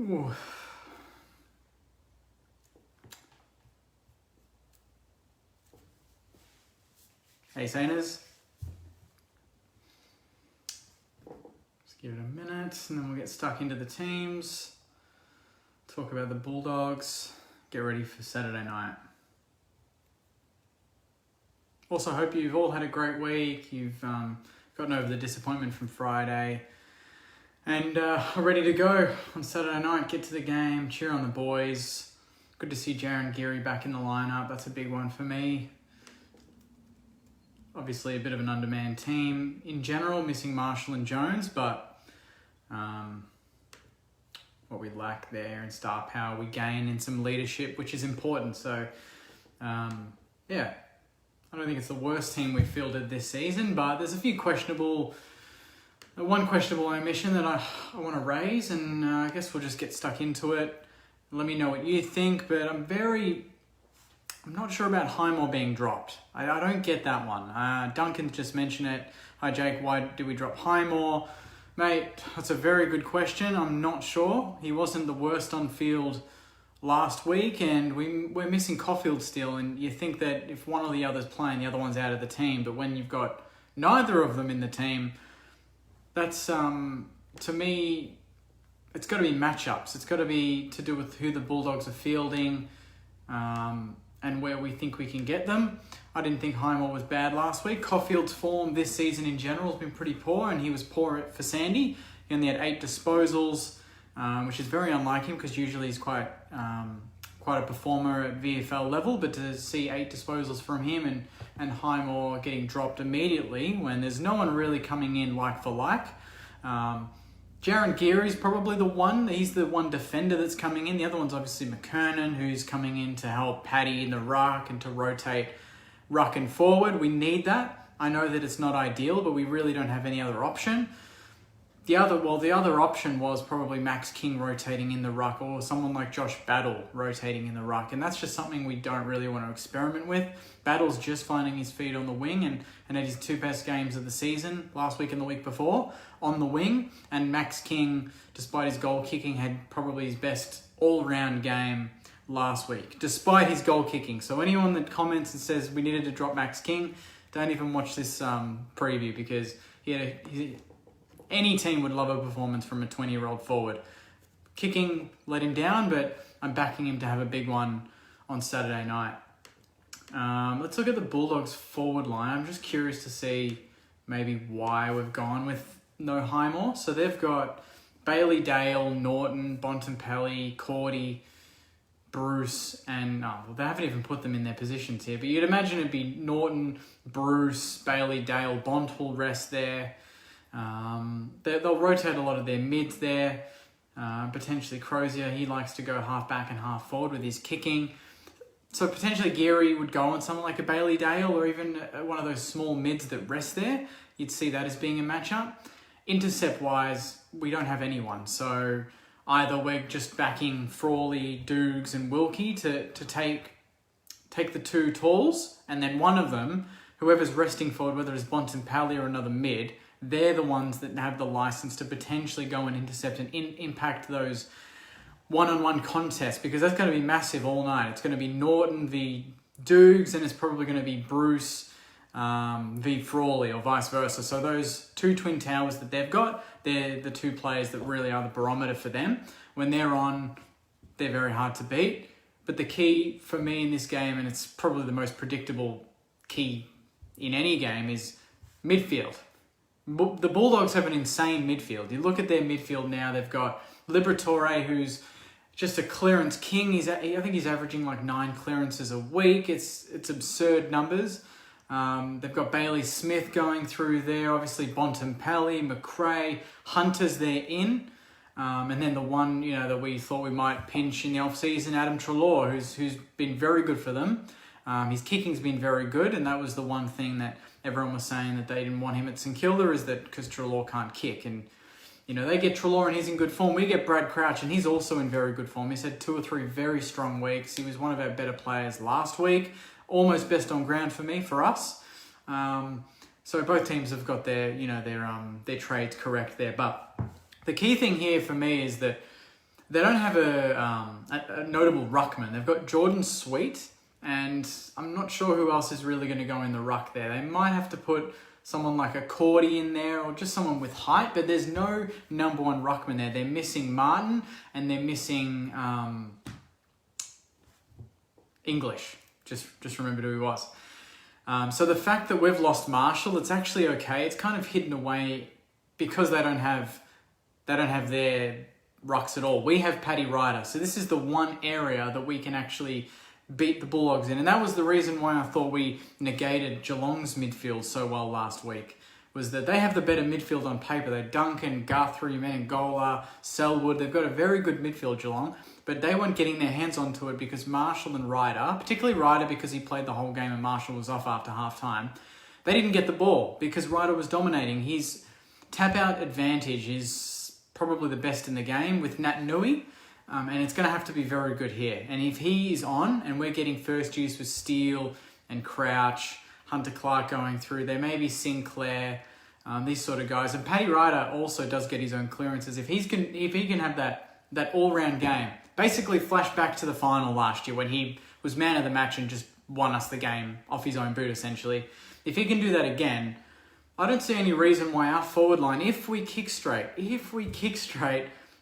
Ooh. Hey, Sainers. Just give it a minute and then we'll get stuck into the teams. Talk about the Bulldogs. Get ready for Saturday night. Also, hope you've all had a great week. You've gotten over the disappointment from Friday and are ready to go on Saturday night. Get to the game, cheer on the boys. Good to see Jaron Geary back in the lineup. That's a big one for me. Obviously, a bit of an undermanned team in general, missing Marshall and Jones, but what we lack there in star power, we gain in some leadership, which is important. So, yeah. I don't think it's the worst team we've fielded this season, but there's one questionable omission that I want to raise, and I guess we'll just get stuck into it. Let me know what you think, but I'm not sure about Highmore being dropped. I don't get that one. Duncan just mentioned it. Hi Jake, why did we drop Highmore? Mate, that's a very good question. I'm not sure. He wasn't the worst on field last week, and we're missing Caulfield still, and you think that if one or the other's playing, the other one's out of the team, but when you've got neither of them in the team, that's, to me, it's got to be matchups. It's got to be to do with who the Bulldogs are fielding, and where we think we can get them. I didn't think Highmore was bad last week. Caulfield's form this season in general has been pretty poor, and he was poor for Sandy. He only had 8 disposals, which is very unlike him because usually he's quite a performer at VFL level, but to see 8 disposals from him and Highmore getting dropped immediately when there's no one really coming in like for like. Jaron Geary's probably the one. He's the one defender that's coming in. The other one's obviously McKernan, who's coming in to help Paddy in the ruck and to rotate ruck and forward. We need that. I know that it's not ideal, but we really don't have any other option. The other option was probably Max King rotating in the ruck, or someone like Josh Battle rotating in the ruck, and that's just something we don't really want to experiment with. Battle's just finding his feet on the wing, and had his 2 best games of the season, last week and the week before, on the wing, and Max King, despite his goal kicking, had probably his best all-round game last week, despite his goal kicking. So anyone that comments and says we needed to drop Max King, don't even watch this preview, because any team would love a performance from a 20-year-old forward. Kicking let him down, but I'm backing him to have a big one on Saturday night. Let's look at the Bulldogs forward line. I'm just curious to see maybe why we've gone with no Highmore. So they've got Bailey Dale, Norton, Bontempelli, Cordy, Bruce, and they haven't even put them in their positions here, but you'd imagine it'd be Norton, Bruce, Bailey Dale, Bont will rest there. They'll rotate a lot of their mids there. Potentially Crozier, he likes to go half back and half forward with his kicking. So potentially Geary would go on someone like a Bailey Dale, or even one of those small mids that rest there. You'd see that as being a matchup. Intercept-wise, we don't have anyone. So either we're just backing Frawley, Dukes and Wilkie to take the 2 talls, and then one of them, whoever's resting forward, whether it's Bontempelli or another mid, they're the ones that have the license to potentially go and intercept and impact those one-on-one contests, because that's going to be massive all night. It's going to be Norton v Dukes, and it's probably going to be Bruce v Frawley, or vice versa. So those 2 twin towers that they've got, they're the 2 players that really are the barometer for them. When they're on, they're very hard to beat. But the key for me in this game, and it's probably the most predictable key in any game, is midfield. The Bulldogs have an insane midfield. You look at their midfield now, they've got Liberatore, who's just a clearance king. I think he's averaging like 9 clearances a week. It's absurd numbers. They've got Bailey Smith going through there, obviously Bontempelli, McRae, Hunter's there in. And then the one, that we thought we might pinch in the off-season, Adam Treloar, who's been very good for them. His kicking's been very good, and that was the one thing that everyone was saying that they didn't want him at St Kilda, is that because Treloar can't kick. And, they get Treloar and he's in good form. We get Brad Crouch and he's also in very good form. He's had 2 or 3 very strong weeks. He was one of our better players last week. Almost best on ground for us. So both teams have got their trades correct there. But the key thing here for me is that they don't have a notable ruckman. They've got Jordan Sweet, and I'm not sure who else is really going to go in the ruck there. They might have to put someone like a Cordy in there or just someone with height, but there's no number one ruckman there. They're missing Martin and they're missing English. Just remembered who he was. So the fact that we've lost Marshall, it's actually okay. It's kind of hidden away because they don't have their rucks at all. We have Paddy Ryder. So this is the one area that we can actually beat the Bulldogs in. And that was the reason why I thought we negated Geelong's midfield so well last week, was that they have the better midfield on paper. They're Duncan, Guthrie, Menengola, Selwood. They've got a very good midfield, Geelong, but they weren't getting their hands onto it because Marshall and Ryder, particularly Ryder because he played the whole game and Marshall was off after half-time, they didn't get the ball because Ryder was dominating. His tap-out advantage is probably the best in the game with Nat Nui. And it's going to have to be very good here. And if he is on and we're getting first use with Steele and Crouch, Hunter Clark going through, there may be Sinclair, these sort of guys. And Paddy Ryder also does get his own clearances. If he can have that all-round game, basically flash back to the final last year when he was man of the match and just won us the game off his own boot, essentially. If he can do that again, I don't see any reason why our forward line, if we kick straight,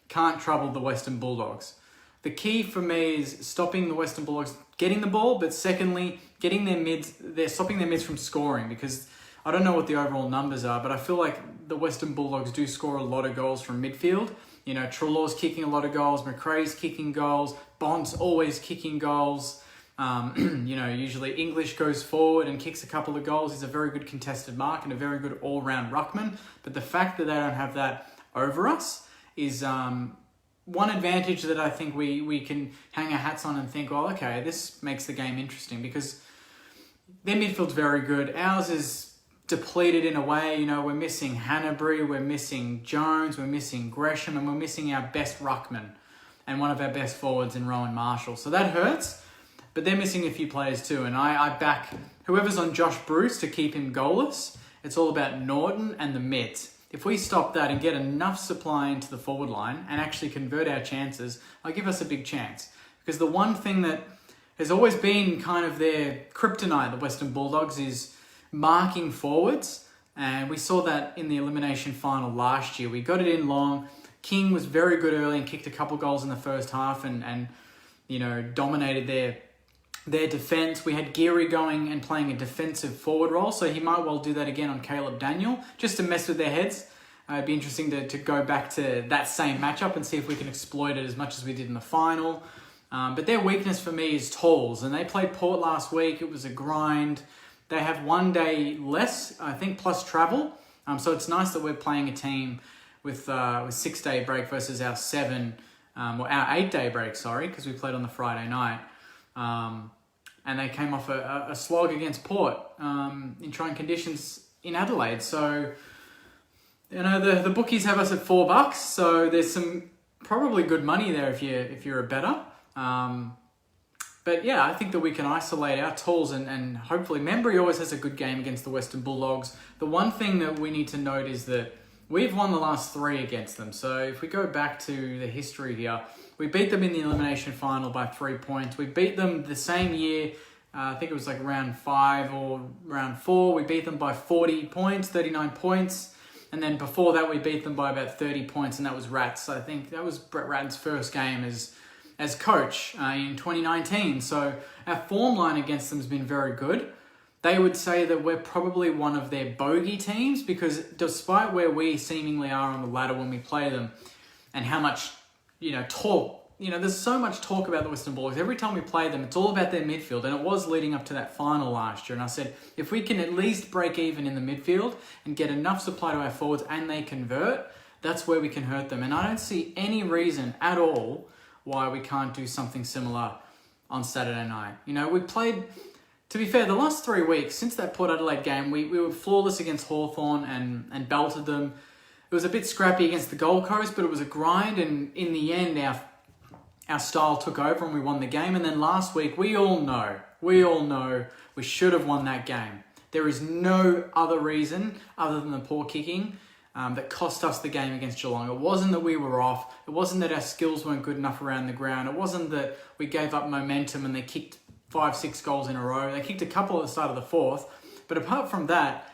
can't trouble the Western Bulldogs. The key for me is stopping the Western Bulldogs getting the ball, but secondly, getting they're stopping their mids from scoring, because I don't know what the overall numbers are, but I feel like the Western Bulldogs do score a lot of goals from midfield. You know, Trelaw's kicking a lot of goals, McRae's kicking goals, Bond's always kicking goals. You know, usually English goes forward and kicks a couple of goals. He's a very good contested mark and a very good all-round ruckman. But the fact that they don't have that over us is one advantage that I think we can hang our hats on and think, well, okay, this makes the game interesting, because their midfield's very good. Ours is depleted in a way. You know, we're missing Hanbury, we're missing Jones, we're missing Gresham, and we're missing our best ruckman and one of our best forwards in Rowan Marshall. So that hurts, but they're missing a few players too. And I back whoever's on Josh Bruce to keep him goalless. It's all about Norton and the mids. If we stop that and get enough supply into the forward line and actually convert our chances, I'll give us a big chance. Because the one thing that has always been kind of their kryptonite, the Western Bulldogs, is marking forwards. And we saw that in the elimination final last year. We got it in long. King was very good early and kicked a couple goals in the first half and you know, dominated their defence. We had Geary going and playing a defensive forward role, so he might well do that again on Caleb Daniel, just to mess with their heads. It'd be interesting to go back to that same matchup and see if we can exploit it as much as we did in the final. But their weakness for me is tolls, and they played Port last week. It was a grind. They have 1 day less, I think, plus travel. So it's nice that we're playing a team with 6 day break versus our 8 day break, because we played on the Friday night. And they came off a slog against Port in trying conditions in Adelaide. So, you know, the bookies have us at $4, so there's some probably good money there if you're a bettor. But yeah, I think that we can isolate our tools and hopefully Membry always has a good game against the Western Bulldogs. The one thing that we need to note is that we've won the last 3 against them. So if we go back to the history here, we beat them in the elimination final by 3 points. We beat them the same year, I think it was like round 5 or round 4. We beat them by 40 points, 39 points. And then before that, we beat them by about 30 points, and that was Rats. I think that was Brett Ratten's first game as coach in 2019. So our form line against them has been very good. They would say that we're probably one of their bogey teams, because despite where we seemingly are on the ladder when we play them and how much, you know, talk, you know, there's so much talk about the Western Bulldogs. Every time we play them, it's all about their midfield, and it was leading up to that final last year. And I said, if we can at least break even in the midfield and get enough supply to our forwards and they convert, that's where we can hurt them. And I don't see any reason at all why we can't do something similar on Saturday night. You know, we played... To be fair, the last 3 weeks, since that Port Adelaide game, we were flawless against Hawthorn and belted them. It was a bit scrappy against the Gold Coast, but it was a grind, and in the end, our style took over and we won the game. And then last week, we all know we should have won that game. There is no other reason other than the poor kicking that cost us the game against Geelong. It wasn't that we were off. It wasn't that our skills weren't good enough around the ground. It wasn't that we gave up momentum and they kicked 5-6 goals in a row. They kicked a couple at the start of the fourth. But apart from that,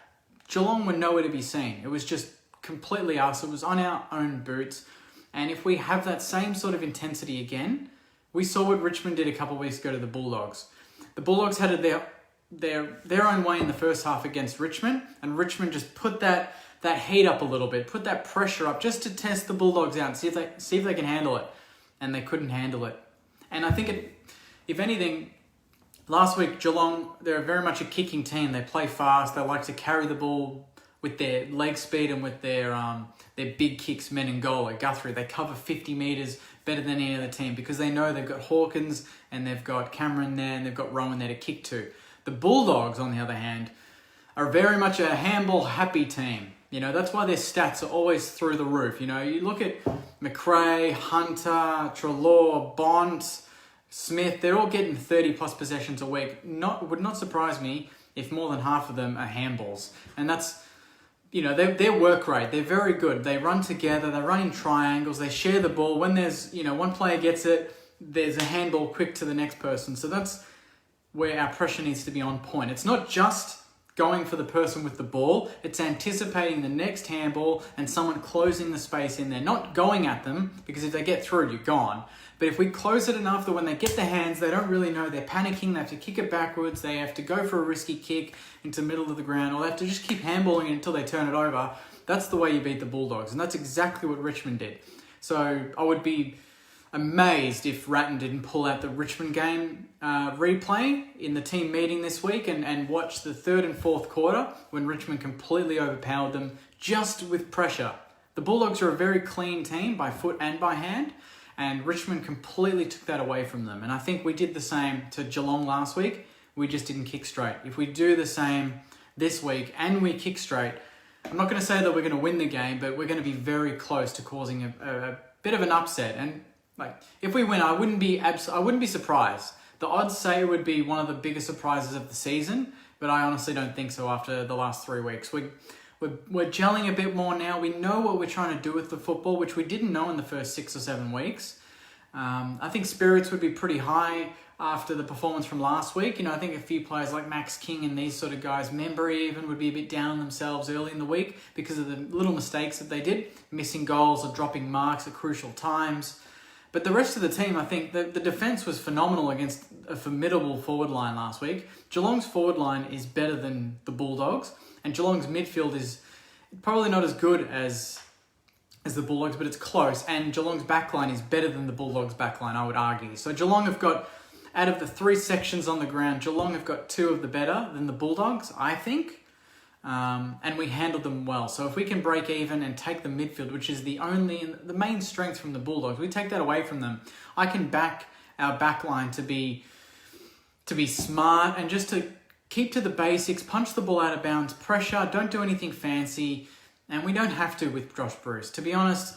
Geelong were nowhere to be seen. It was just completely us. It was on our own boots. And if we have that same sort of intensity again, we saw what Richmond did a couple of weeks ago to the Bulldogs. The Bulldogs had it their own way in the first half against Richmond, and Richmond just put that heat up a little bit, put that pressure up just to test the Bulldogs out and see if they can handle it. And they couldn't handle it. And I think if anything, last week Geelong, they're very much a kicking team. They play fast. They like to carry the ball with their leg speed and with their big kicks, men in goal. Like Guthrie, they cover 50 metres better than any other team because they know they've got Hawkins and they've got Cameron there and they've got Rowan there to kick to. The Bulldogs, on the other hand, are very much a handball-happy team. You know, that's why their stats are always through the roof. You know, you look at McRae, Hunter, Treloar, Bont, Smith, they're all getting 30-plus possessions a week. Would not surprise me if more than half of them are handballs. And that's, you know, their work rate, they're very good. They run together, they run in triangles, they share the ball. When there's, you know, one player gets it, there's a handball quick to the next person. So that's where our pressure needs to be on point. It's not just going for the person with the ball, it's anticipating the next handball and someone closing the space in there, not going at them, because if they get through, you're gone. But if we close it enough that when they get the hands, they don't really know, they're panicking, they have to kick it backwards, they have to go for a risky kick into the middle of the ground, or they have to just keep handballing it until they turn it over. That's the way you beat the Bulldogs, and that's exactly what Richmond did. So I would be amazed if Ratton didn't pull out the Richmond game replay in the team meeting this week and watch the third and fourth quarter when Richmond completely overpowered them just with pressure. The Bulldogs are a very clean team by foot and by hand, and Richmond completely took that away from them. And I think we did the same to Geelong last week. We just didn't kick straight. If we do the same this week and we kick straight, I'm not going to say that we're going to win the game, but we're going to be very close to causing a bit of an upset. And like, if we win, I wouldn't be surprised. The odds say it would be one of the biggest surprises of the season, but I honestly don't think so after the last 3 weeks. We're gelling a bit more now. We know what we're trying to do with the football, which we didn't know in the first 6 or 7 weeks. I think spirits would be pretty high after the performance from last week. You know, I think a few players like Max King and these sort of guys, Membry even, would be a bit down on themselves early in the week because of the little mistakes that they did, missing goals or dropping marks at crucial times. But the rest of the team, I think, the defence was phenomenal against a formidable forward line last week. Geelong's forward line is better than the Bulldogs, and Geelong's midfield is probably not as good as the Bulldogs, but it's close. And Geelong's backline is better than the Bulldogs' backline, I would argue. So Geelong have got, out of the 3 sections on the ground, Geelong have got 2 of the better than the Bulldogs, I think. And we handled them well. So if we can break even and take the midfield, which is the main strength from the Bulldogs, we take that away from them, I can back our backline to be smart and just to keep to the basics, punch the ball out of bounds, pressure, don't do anything fancy, and we don't have to with Josh Bruce. To be honest,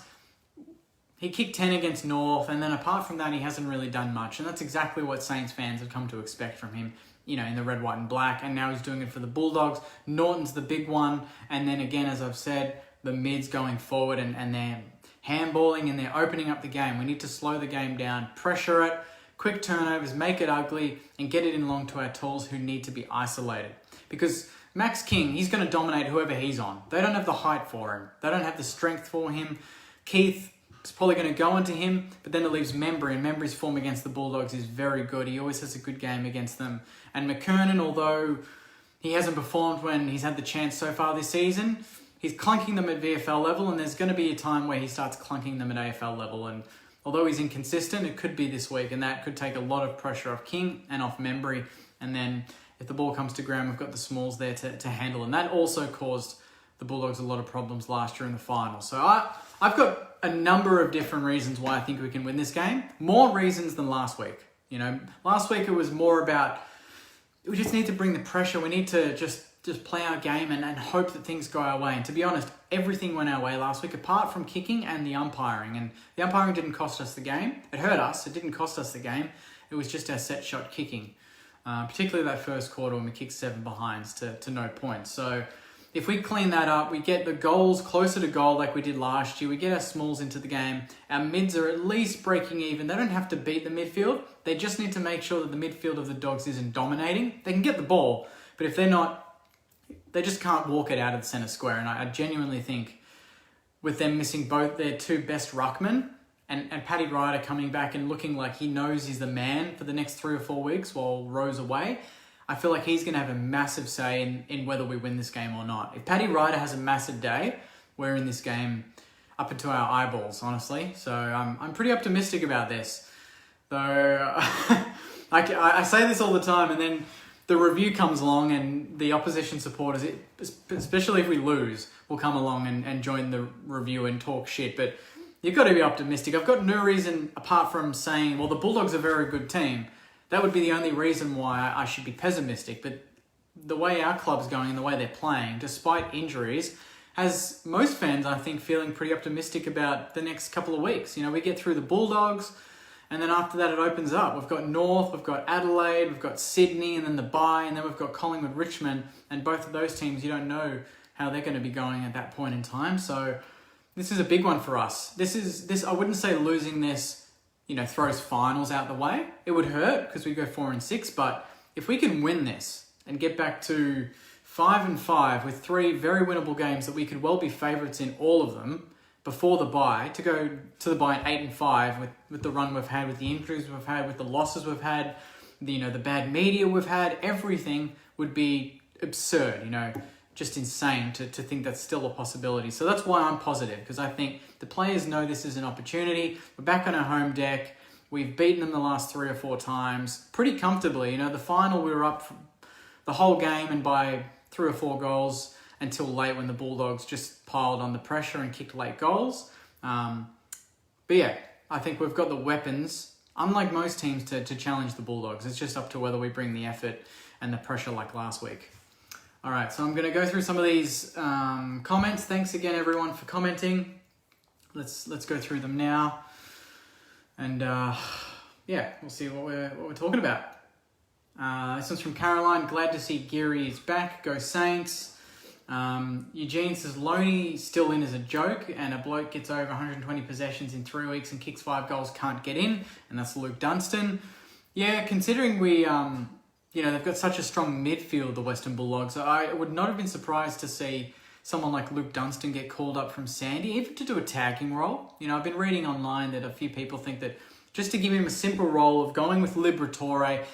he kicked 10 against North, and then apart from that, he hasn't really done much, and that's exactly what Saints fans have come to expect from him. You know, in the red, white and black, and now he's doing it for the Bulldogs. Norton's the big one, and then again, as I've said, the mids going forward and they're handballing and they're opening up the game. We need to slow the game down, pressure it, quick turnovers, make it ugly, and get it in long to our tools who need to be isolated. Because Max King, he's going to dominate whoever he's on. They don't have the height for him. They don't have the strength for him. Keith is probably going to go into him, but then it leaves Membry, and Membry's form against the Bulldogs is very good. He always has a good game against them. And McKernan, although he hasn't performed when he's had the chance so far this season, he's clunking them at VFL level, and there's going to be a time where he starts clunking them at AFL level. And although he's inconsistent, it could be this week, and that could take a lot of pressure off King and off Membry. And then if the ball comes to ground, we've got the smalls there to handle. And that also caused the Bulldogs a lot of problems last year in the final. So I've got a number of different reasons why I think we can win this game. More reasons than last week. You know, last week it was more about, we just need to bring the pressure. We need to just play our game and hope that things go our way. And to be honest, everything went our way last week, apart from kicking and the umpiring. And the umpiring didn't cost us the game. It hurt us. It didn't cost us the game. It was just our set shot kicking. Particularly that first quarter when we kicked 7 behinds to no points. So if we clean that up, we get the goals closer to goal like we did last year, we get our smalls into the game, our mids are at least breaking even. They don't have to beat the midfield. They just need to make sure that the midfield of the Dogs isn't dominating. They can get the ball, but if they're not, they just can't walk it out of the centre square. And I genuinely think with them missing both their two best ruckmen, and Paddy Ryder coming back and looking like he knows he's the man for the next 3 or 4 weeks while Rowe's away, I feel like he's going to have a massive say in whether we win this game or not. If Paddy Ryder has a massive day, we're in this game up into our eyeballs, honestly. So I'm pretty optimistic about this. Though I say this all the time, and then the review comes along and the opposition supporters, especially if we lose, will come along and join the review and talk shit. But you've got to be optimistic. I've got no reason apart from saying, well, the Bulldogs are a very good team. That would be the only reason why I should be pessimistic. But the way our club's going and the way they're playing, despite injuries, has most fans, I think, feeling pretty optimistic about the next couple of weeks. You know, we get through the Bulldogs, and then after that it opens up. We've got North, we've got Adelaide, we've got Sydney, and then the bye, and then we've got Collingwood, Richmond, and both of those teams, you don't know how they're going to be going at that point in time. So this is a big one for us. This I wouldn't say losing this, you know, throws finals out the way. It would hurt because we go 4 and 6, but if we can win this and get back to 5 and 5 with 3 very winnable games that we could well be favourites in all of them before the bye, to go to the bye at 8 and 5 with the run we've had, with the injuries we've had, with the losses we've had, the bad media we've had, everything would be absurd, just insane to think that's still a possibility. So that's why I'm positive, because I think the players know this is an opportunity. We're back on our home deck. We've beaten them the last 3 or 4 times pretty comfortably. The final we were up the whole game and by 3 or 4 goals until late when the Bulldogs just piled on the pressure and kicked late goals. But yeah, I think we've got the weapons, unlike most teams, to challenge the Bulldogs. It's just up to whether we bring the effort and the pressure like last week. All right, so I'm going to go through some of these comments. Thanks again, everyone, for commenting. Let's go through them now, and yeah, we'll see what we're talking about. This one's from Caroline. Glad to see Geary is back. Go Saints. Eugene says Loney still in as a joke, and a bloke gets over 120 possessions in 3 weeks and kicks 5 goals, can't get in, and that's Luke Dunstan. Yeah, considering we they've got such a strong midfield, the Western Bulldogs, I would not have been surprised to see someone like Luke Dunstan get called up from Sandy, even to do a tagging role. I've been reading online that a few people think that just to give him a simple role of going with Liberatore,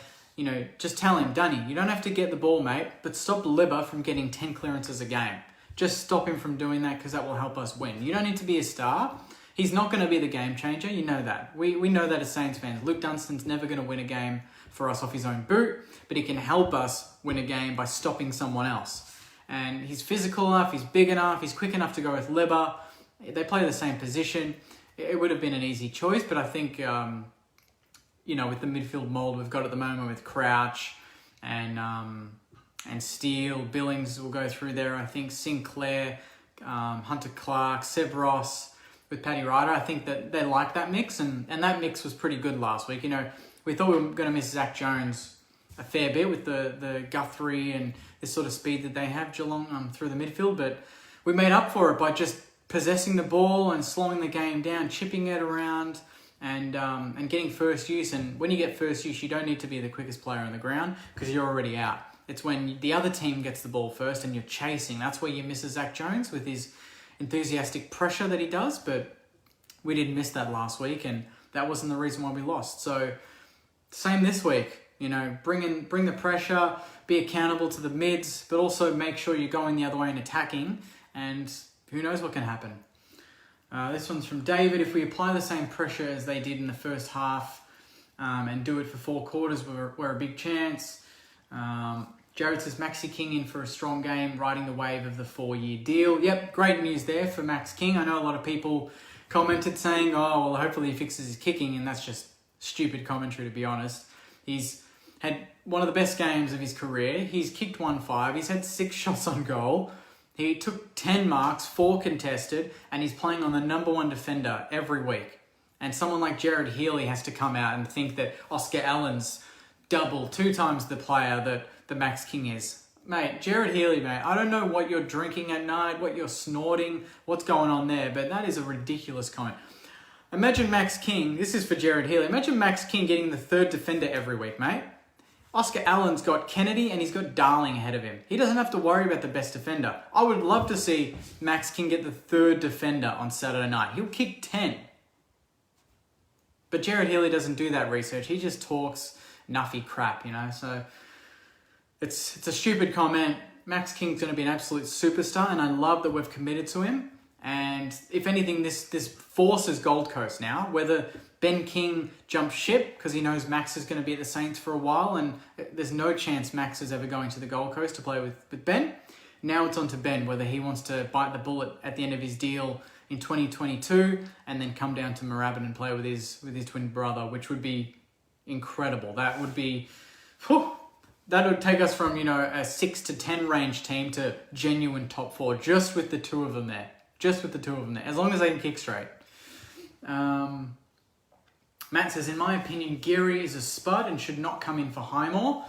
just tell him, Dunny, you don't have to get the ball, mate, but stop Libba from getting 10 clearances a game. Just stop him from doing that, because that will help us win. You don't need to be a star. He's not going to be the game changer. You know that. We know that as Saints fans. Luke Dunstan's never going to win a game for us off his own boot, but he can help us win a game by stopping someone else. And he's physical enough, he's big enough, he's quick enough to go with Libba. They play the same position. It would have been an easy choice, but I think, with the midfield mould we've got at the moment with Crouch and Steele, Billings will go through there. I think Sinclair, Hunter Clark, Seb Ross with Paddy Ryder. I think that they like that mix, and that mix was pretty good last week. We thought we were going to miss Zach Jones a fair bit with the Guthrie and this sort of speed that they have, Geelong, through the midfield, but we made up for it by just possessing the ball and slowing the game down, chipping it around, and getting first use. And when you get first use, you don't need to be the quickest player on the ground, because you're already out. It's when the other team gets the ball first and you're chasing. That's where you miss Zach Jones with his enthusiastic pressure that he does, but we didn't miss that last week, and that wasn't the reason why we lost. So same this week, bring the pressure, be accountable to the mids, but also make sure you're going the other way and attacking, and who knows what can happen. This one's from David. If we apply the same pressure as they did in the first half and do it for 4 quarters, we're a big chance. Jared says Maxi King in for a strong game, riding the wave of the 4-year deal. Yep, great news there for Max King. I know a lot of people commented saying, oh, well, hopefully he fixes his kicking, and that's just stupid commentary, to be honest. He's had one of the best games of his career. He's kicked 1-5. He's had 6 shots on goal. He took 10 marks, 4 contested, and he's playing on the number 1 defender every week. And someone like Jared Healy has to come out and think that Oscar Allen's double, 2 times the player that the Max King is. Mate, Jared Healy, mate, I don't know what you're drinking at night, what you're snorting, what's going on there, but that is a ridiculous comment. Imagine Max King, this is for Jared Healy, imagine Max King getting the third defender every week, mate. Oscar Allen's got Kennedy and he's got Darling ahead of him. He doesn't have to worry about the best defender. I would love to see Max King get the third defender on Saturday night. He'll kick 10. But Jared Healy doesn't do that research. He just talks nuffy crap, so... It's a stupid comment. Max King's going to be an absolute superstar, and I love that we've committed to him. And if anything, this forces Gold Coast now. Whether Ben King jumps ship because he knows Max is going to be at the Saints for a while, and there's no chance Max is ever going to the Gold Coast to play with Ben. Now it's on to Ben, whether he wants to bite the bullet at the end of his deal in 2022 and then come down to Moorabbin and play with his twin brother, which would be incredible. That would be... That would take us from, a 6 to 10 range team to genuine top 4, just with the two of them there. As long as they can kick straight. Matt says, in my opinion, Geary is a spud and should not come in for Highmore.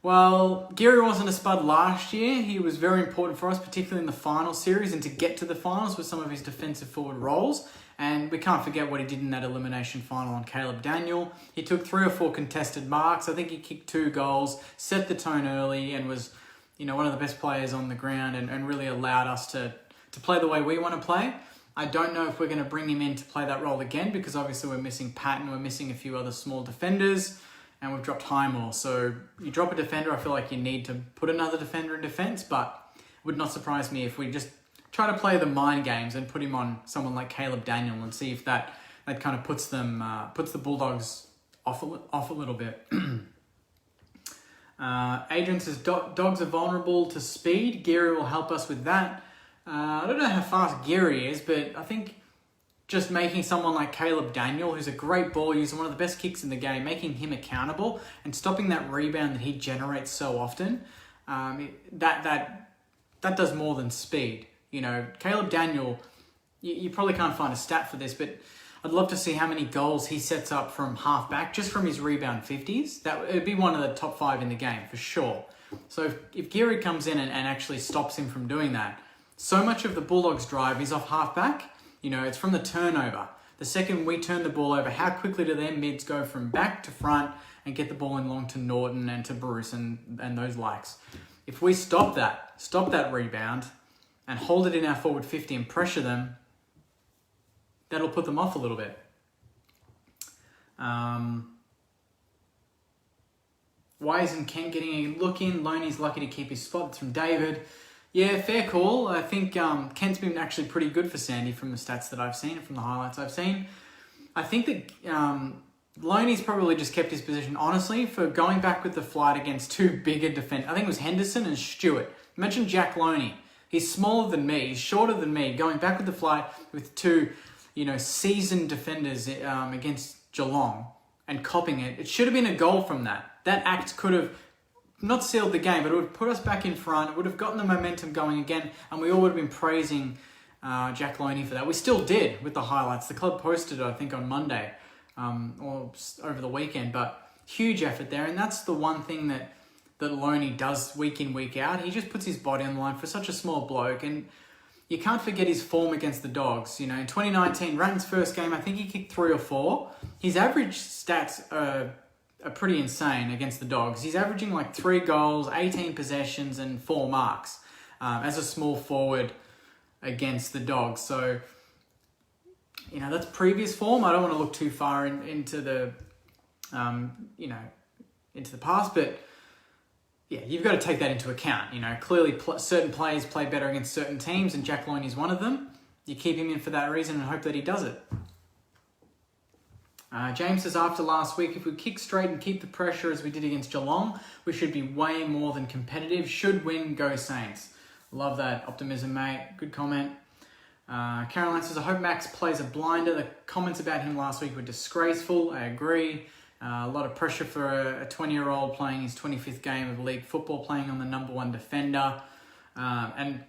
Well, Geary wasn't a spud last year. He was very important for us, particularly in the final series, and to get to the finals with some of his defensive forward roles. And we can't forget what he did in that elimination final on Caleb Daniel. He took 3 or 4 contested marks. I think he kicked 2 goals, set the tone early, and was, one of the best players on the ground and really allowed us to play the way we want to play. I don't know if we're going to bring him in to play that role again because obviously we're missing Patton, we're missing a few other small defenders, and we've dropped Highmore. So you drop a defender, I feel like you need to put another defender in defence, but it would not surprise me if we just try to play the mind games and put him on someone like Caleb Daniel and see if that kind of puts the Bulldogs off a little bit. Adrian says, dogs are vulnerable to speed. Geary will help us with that. I don't know how fast Geary is, but I think just making someone like Caleb Daniel, who's a great ball user, one of the best kicks in the game, making him accountable and stopping that rebound that he generates so often, that does more than speed. Caleb Daniel, you probably can't find a stat for this, but I'd love to see how many goals he sets up from half-back, just from his rebound 50s. It would be one of the top 5 in the game, for sure. So if Geary comes in and actually stops him from doing that, so much of the Bulldogs' drive is off half-back. It's from the turnover. The second we turn the ball over, how quickly do their mids go from back to front and get the ball in long to Norton and to Bruce and those likes? If we stop that rebound, and hold it in our forward 50 and pressure them, that'll put them off a little bit. Why isn't Kent getting a look in? Loney's lucky to keep his spot. It's from David. Yeah, fair call. I think Kent's been actually pretty good for Sandy from the stats that I've seen and from the highlights I've seen. I think that Loney's probably just kept his position, honestly, for going back with the flight against 2 bigger defenders. I think it was Henderson and Stewart. Imagine Jack Loney. He's smaller than me, he's shorter than me, going back with the flight with 2, seasoned defenders against Geelong and copping it. It should have been a goal from that. That act could have not sealed the game, but it would have put us back in front. It would have gotten the momentum going again, and we all would have been praising Jack Loney for that. We still did with the highlights. The club posted it, I think, on Monday or over the weekend, but huge effort there, and that's the one thing that Loney does week in, week out. He just puts his body on the line for such a small bloke, and you can't forget his form against the Dogs. In 2019, Ratton's first game, I think he kicked 3 or 4. His average stats are pretty insane against the Dogs. He's averaging like 3 goals, 18 possessions, and 4 marks as a small forward against the Dogs. So, that's previous form. I don't want to look too far into the, into the past, but yeah, you've got to take that into account. Clearly certain players play better against certain teams, and Jack Loney is one of them. You keep him in for that reason and hope that he does it. James says, after last week, if we kick straight and keep the pressure as we did against Geelong, we should be way more than competitive. Should win, go Saints. Love that optimism, mate. Good comment. Caroline says, I hope Max plays a blinder. The comments about him last week were disgraceful. I agree. A lot of pressure for a 20-year-old playing his 25th game of league football, playing on the number 1 defender. And,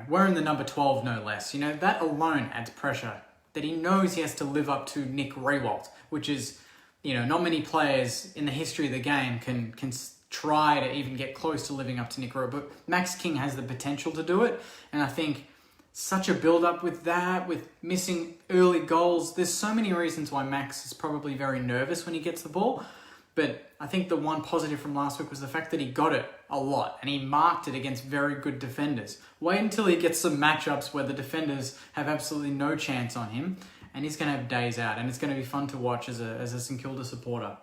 wearing the number 12 no less. That alone adds pressure. That he knows he has to live up to Nick Riewoldt, which is, not many players in the history of the game can try to even get close to living up to Nick Roy. But Max King has the potential to do it. And I think such a build-up with that, with missing early goals. There's so many reasons why Max is probably very nervous when he gets the ball. But I think the one positive from last week was the fact that he got it a lot and he marked it against very good defenders. Wait until he gets some matchups where the defenders have absolutely no chance on him and he's going to have days out, and it's going to be fun to watch as a St Kilda supporter.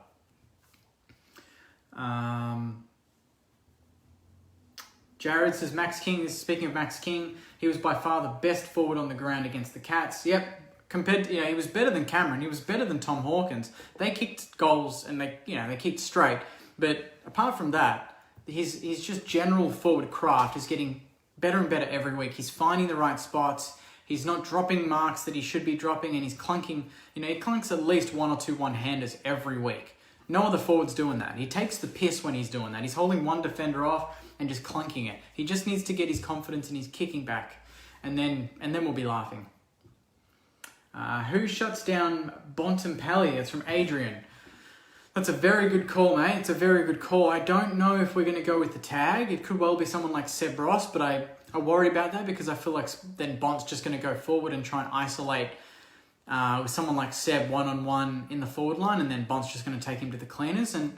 Jared says, Max King, speaking of Max King, he was by far the best forward on the ground against the Cats. Yep. Compared to, he was better than Cameron. He was better than Tom Hawkins. They kicked goals and they kicked straight. But apart from that, his just general forward craft is getting better and better every week. He's finding the right spots. He's not dropping marks that he should be dropping, and he's clunking. He clunks at least one or two one-handers every week. No other forward's doing that. He takes the piss when he's doing that. He's holding one defender off and just clunking it. He just needs to get his confidence and he's kicking back, and then we'll be laughing. Who shuts down Bontempelli? It's from Adrian. That's a very good call, mate. It's a very good call. I don't know if we're going to go with the tag. It could well be someone like Seb Ross, but I worry about that because I feel like then Bont's just going to go forward and try and isolate with someone like Seb one-on-one in the forward line, and then Bont's just going to take him to the cleaners. And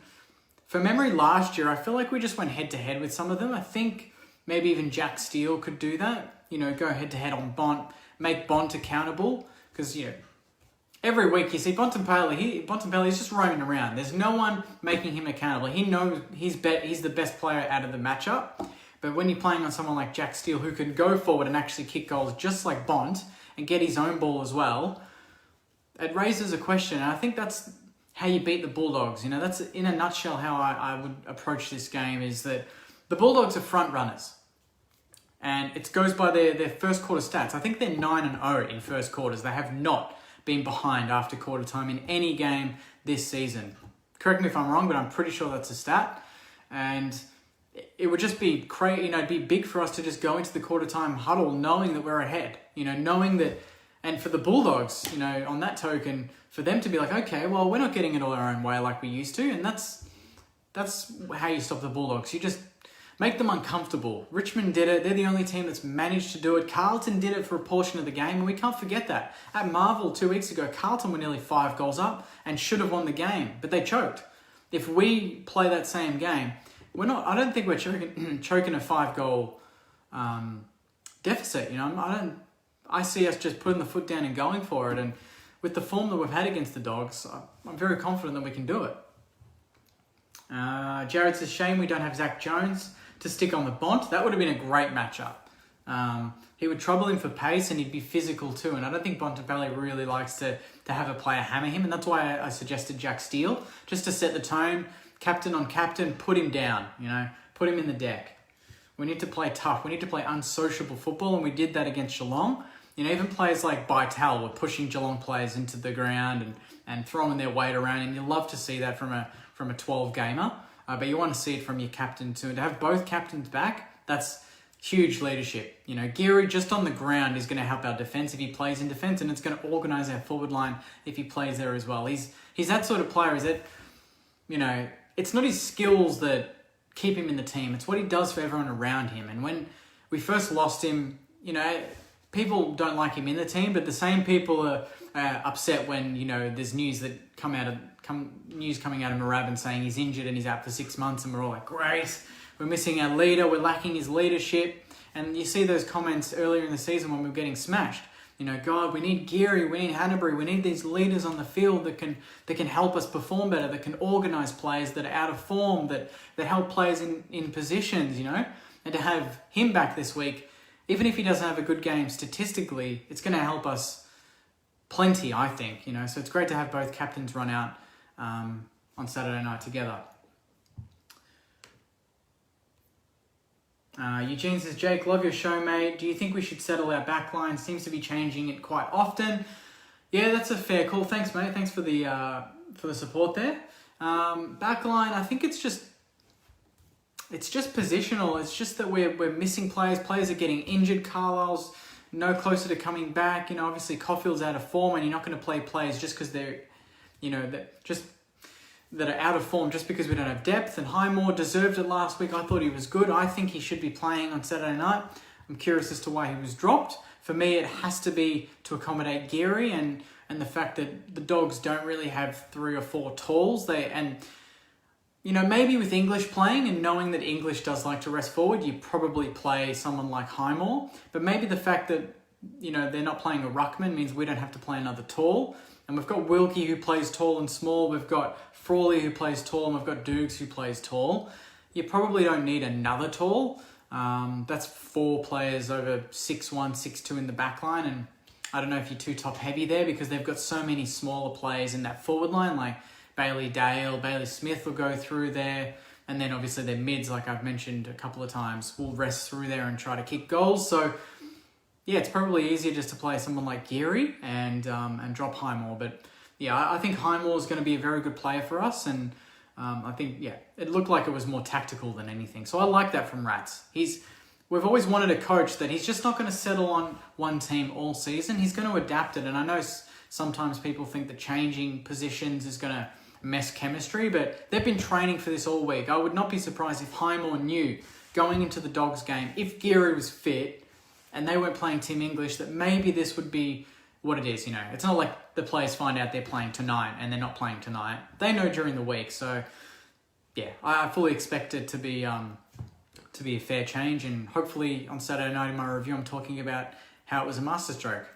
for memory, last year, I feel like we just went head-to-head with some of them. I think maybe even Jack Steele could do that. Go head-to-head on Bont, make Bont accountable. Because, every week you see Bontempelli is just roaming around. There's no one making him accountable. He knows he's the best player out of the matchup. But when you're playing on someone like Jack Steele, who can go forward and actually kick goals just like Bont and get his own ball as well, it raises a question. And I think that's how you beat the Bulldogs. That's in a nutshell how I would approach this game, is that the Bulldogs are front runners. And it goes by their first quarter stats. I think they're 9-0 in first quarters. They have not been behind after quarter time in any game this season. Correct me if I'm wrong, but I'm pretty sure that's a stat. And it would just be crazy, it'd be big for us to just go into the quarter time huddle knowing that we're ahead. Knowing that, and for the Bulldogs, on that token, for them to be like, okay, well, we're not getting it all our own way like we used to. And that's how you stop the Bulldogs. You just make them uncomfortable. Richmond did it. They're the only team that's managed to do it. Carlton did it for a portion of the game, and we can't forget that. At Marvel 2 weeks ago, Carlton were nearly 5 goals up and should have won the game, but they choked. If we play that same game, I don't think we're choking a 5-goal deficit. I see us just putting the foot down and going for it. And with the form that we've had against the Dogs, I'm very confident that we can do it. Jared says, shame we don't have Zach Jones to stick on the Bont. That would have been a great matchup. He would trouble him for pace and he'd be physical too. And I don't think Bontempelli really likes to have a player hammer him. And that's why I suggested Jack Steele, just to set the tone. Captain on captain, put him down, put him in the deck. We need to play tough. We need to play unsociable football. And we did that against Geelong. Even players like Bytel were pushing Geelong players into the ground and throwing their weight around. And you love to see that from a 12-gamer. But you want to see it from your captain too. And to have both captains back, that's huge leadership. Geary just on the ground is going to help our defence if he plays in defence, and it's going to organise our forward line if he plays there as well. He's that sort of player. Is it? It's not his skills that keep him in the team. It's what he does for everyone around him. And when we first lost him, people don't like him in the team, but the same people are upset when there's news coming out of Moorabbin saying he's injured and he's out for 6 months, and we're all like, great, we're missing our leader, we're lacking his leadership. And you see those comments earlier in the season when we were getting smashed. God, we need Geary, we need Hanbury, we need these leaders on the field that can help us perform better, that can organise players that are out of form, that help players in positions, And to have him back this week, even if he doesn't have a good game statistically, it's going to help us plenty, I think. So it's great to have both captains run out on Saturday night together. Eugene says, Jake, love your show, mate. Do you think we should settle our backline? Seems to be changing it quite often. Yeah, that's a fair call. Thanks, mate. Thanks for the support there. Backline, I think it's just positional. It's just that we're missing players. Players are getting injured. Carlisle's no closer to coming back. Obviously Caulfield's out of form, and you're not going to play players just because they're, that are out of form just because we don't have depth. And Highmore deserved it last week. I thought he was good. I think he should be playing on Saturday night. I'm curious as to why he was dropped. For me, it has to be to accommodate Geary and the fact that the Dogs don't really have 3 or 4 talls. Maybe with English playing and knowing that English does like to rest forward, you probably play someone like Highmore. But maybe the fact that, they're not playing a ruckman means we don't have to play another tall. And we've got Wilkie who plays tall and small. We've got Frawley who plays tall, and we've got Dukes who plays tall. You probably don't need another tall. That's 4 players over 6'1", 6'2" in the back line. And I don't know if you're too top heavy there because they've got so many smaller players in that forward line, like Bailey Dale, Bailey Smith will go through there. And then obviously their mids, like I've mentioned a couple of times, will rest through there and try to kick goals. So yeah, it's probably easier just to play someone like Geary and drop Highmore. But yeah, I think Highmore is going to be a very good player for us. And I think, it looked like it was more tactical than anything. So I like that from Rats. We've always wanted a coach that he's just not going to settle on one team all season. He's going to adapt it. And I know sometimes people think that changing positions is going to mess chemistry, but they've been training for this all week. I would not be surprised if Highmore knew going into the Dogs game, if Geary was fit and they weren't playing Team English, that maybe this would be what it is. It's not like the players find out they're playing tonight and they're not playing tonight. They know during the week. So yeah, I fully expect it to be a fair change, and hopefully on Saturday night in my review I'm talking about how it was a masterstroke.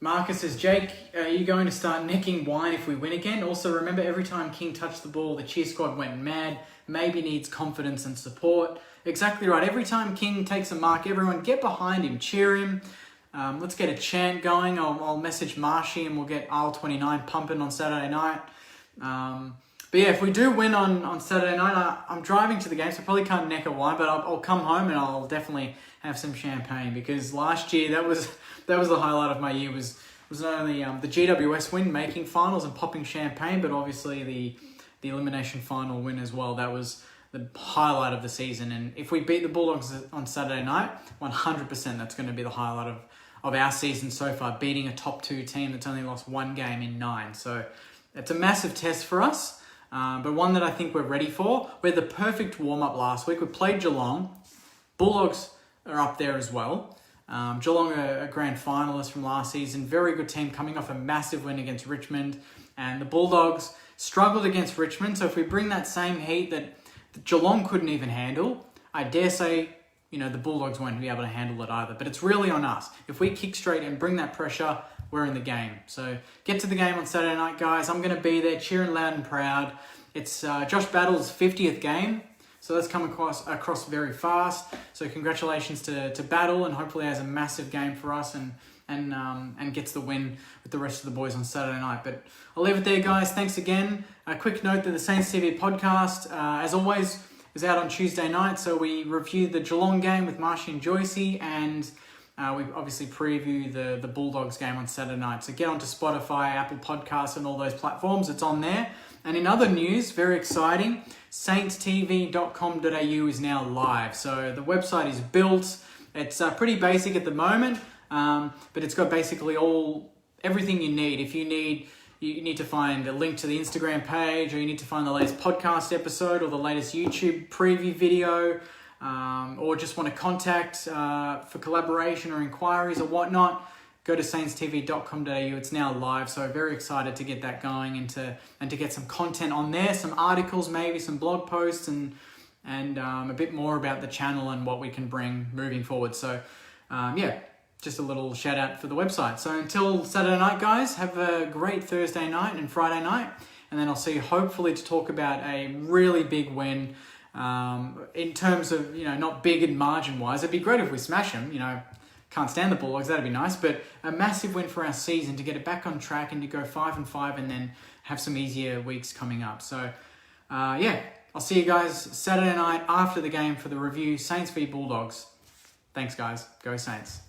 Marcus says, Jake, are you going to start necking wine if we win again? Also, remember every time King touched the ball, the cheer squad went mad. Maybe needs confidence and support. Exactly right. Every time King takes a mark, everyone get behind him, cheer him. Let's get a chant going. I'll message Marshy and we'll get Isle 29 pumping on Saturday night. But yeah, if we do win on Saturday night, I'm driving to the game, so I probably can't neck a wine, but I'll come home and I'll definitely have some champagne, because last year that was the highlight of my year was not only the GWS win, making finals and popping champagne, but obviously the elimination final win as well. That was the highlight of the season. And if we beat the Bulldogs on Saturday night, 100% that's going to be the highlight of our season so far, beating a top 2 team that's only lost 1 game in 9. So it's a massive test for us. But one that I think we're ready for. We had the perfect warm-up last week. We played Geelong. Bulldogs are up there as well. Geelong are a grand finalist from last season. Very good team coming off a massive win against Richmond. And the Bulldogs struggled against Richmond. So if we bring that same heat that Geelong couldn't even handle, I dare say, the Bulldogs won't be able to handle it either. But it's really on us. If we kick straight and bring that pressure, we're in the game. So get to the game on Saturday night, guys. I'm going to be there cheering loud and proud. It's Josh Battle's 50th game, so that's come across very fast. So congratulations to Battle, and hopefully has a massive game for us and gets the win with the rest of the boys on Saturday night. But I'll leave it there, guys. Thanks again. A quick note that the Saints TV podcast, as always, is out on Tuesday night. So we reviewed the Geelong game with Marshy and Joycey, and we obviously preview the Bulldogs game on Saturday night. So get onto Spotify, Apple Podcasts, and all those platforms. It's on there. And in other news, very exciting, saintstv.com.au is now live. So the website is built. It's pretty basic at the moment, but it's got basically everything you need. If you need to find a link to the Instagram page, or you need to find the latest podcast episode or the latest YouTube preview video, or just want to contact for collaboration or inquiries or whatnot, go to saintstv.com.au. It's now live, so very excited to get that going and to get some content on there, some articles, maybe some blog posts, and a bit more about the channel and what we can bring moving forward. So just a little shout out for the website. So until Saturday night, guys, have a great Thursday night and Friday night, and then I'll see you hopefully to talk about a really big win. In terms of, not big in margin wise, it'd be great if we smash them, can't stand the Bulldogs, that'd be nice, but a massive win for our season to get it back on track and to go 5-5 and then have some easier weeks coming up. So, I'll see you guys Saturday night after the game for the review, Saints v Bulldogs. Thanks, guys. Go Saints.